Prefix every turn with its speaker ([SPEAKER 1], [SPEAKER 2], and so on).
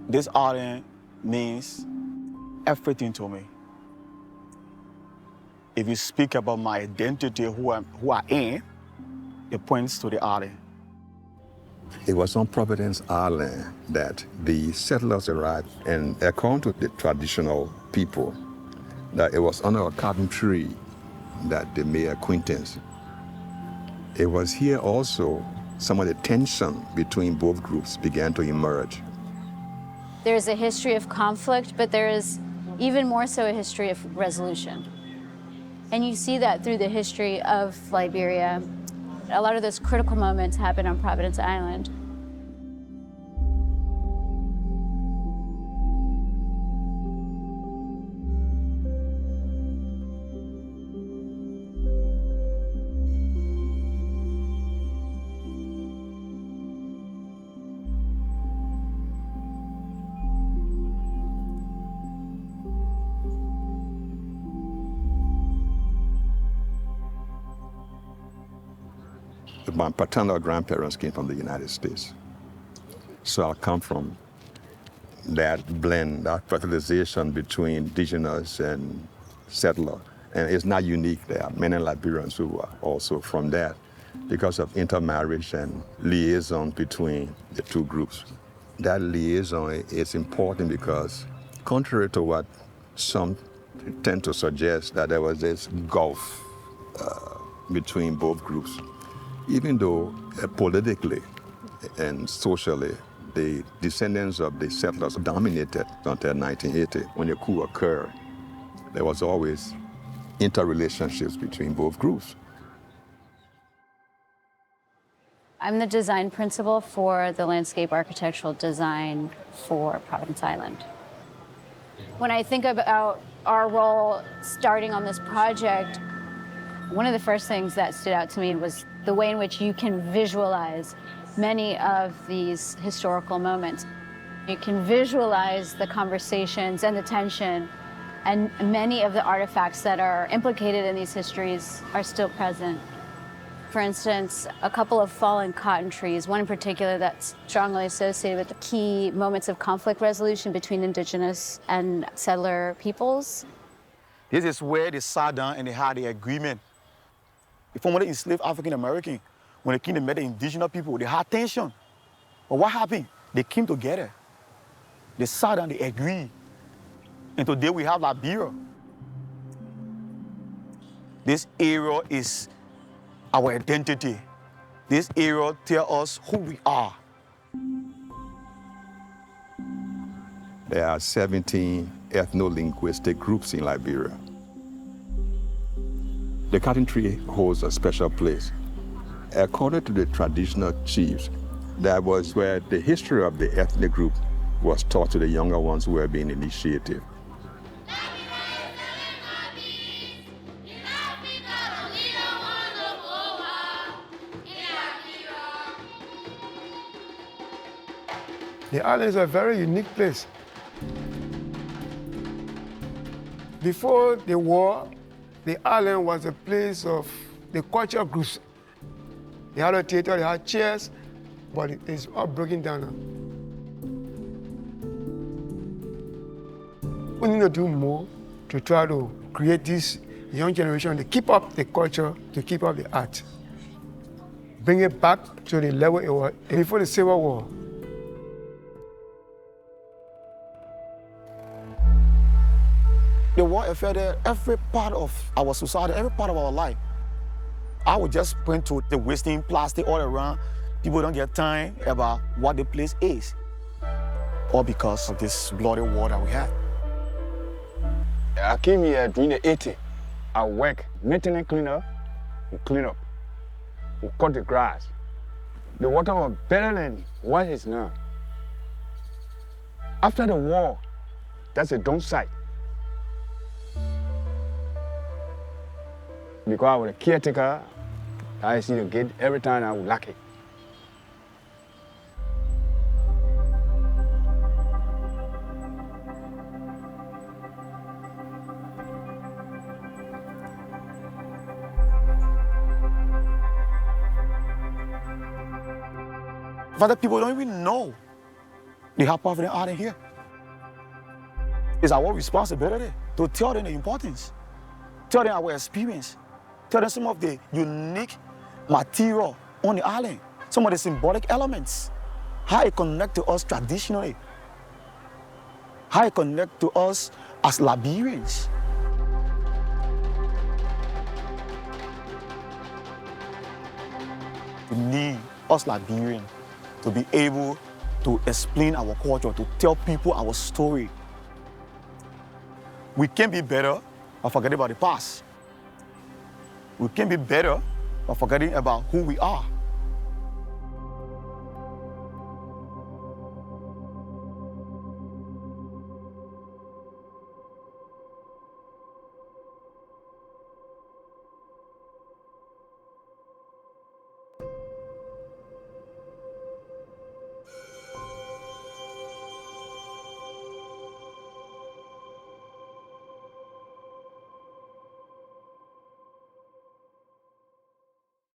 [SPEAKER 1] This island means everything to me. If you speak about my identity, who I am, it points to the island.
[SPEAKER 2] It was on Providence Island that the settlers arrived, and according to the traditional people, that it was under a cotton tree that they made acquaintance. It was here also some of the tension between both groups began to emerge.
[SPEAKER 3] There's a history of conflict, but there is even more so a history of resolution. And you see that through the history of Liberia. A lot of those critical moments happen on Providence Island.
[SPEAKER 2] My paternal grandparents came from the United States. So I come from that blend, that fertilization between indigenous and settler. And it's not unique. There are many Liberians who are also from that because of intermarriage and liaison between the two groups. That liaison is important because contrary to what some tend to suggest, that there was this gulf between both groups. Even though politically and socially, the descendants of the settlers dominated until 1980. When a coup occurred, there was always interrelationships between both groups.
[SPEAKER 3] I'm the design principal for the landscape architectural design for Providence Island. When I think about our role starting on this project, one of the first things that stood out to me was the way in which you can visualize many of these historical moments. You can visualize the conversations and the tension, and many of the artifacts that are implicated in these histories are still present. For instance, a couple of fallen cotton trees, one in particular that's strongly associated with the key moments of conflict resolution between indigenous and settler peoples.
[SPEAKER 1] This is where they sat down and they had the agreement. The formerly enslaved African American, when they came to meet the indigenous people, they had tension. But what happened? They came together. They sat down, they agreed. And today we have Liberia. This area is our identity. This area tells us who we are.
[SPEAKER 2] There are 17 ethno-linguistic groups in Liberia. The cotton tree holds a special place. According to the traditional chiefs, that was where the history of the ethnic group was taught to the younger ones who were being initiated.
[SPEAKER 4] The island is a very unique place. Before the war, the island was a place of the cultural groups. They had a theater, they had chairs, but it's all broken down now. We need to do more to try to create this young generation to keep up the culture, to keep up the art. Bring it back to the level it was before the Civil War.
[SPEAKER 1] The war affected every part of our society, every part of our life. I would just point to the wasting plastic all around. People don't get time about what the place is. All because of this bloody war that we had.
[SPEAKER 5] I came here during the 80s. I work maintenance cleaner, we clean up, we cut the grass. The water was better than what it is now. After the war, that's a downside. Because I was a caretaker, I see the gate every time I was lucky.
[SPEAKER 1] But the people don't even know They have Providence Island here. It's our responsibility to tell them the importance, tell them our experience, tell them some of the unique material on the island, some of the symbolic elements, how it connects to us traditionally, how it connects to us as Liberians. We need us Liberians to be able to explain our culture, to tell people our story. We can be better by forgetting about the past. We can be better by forgetting about who we are.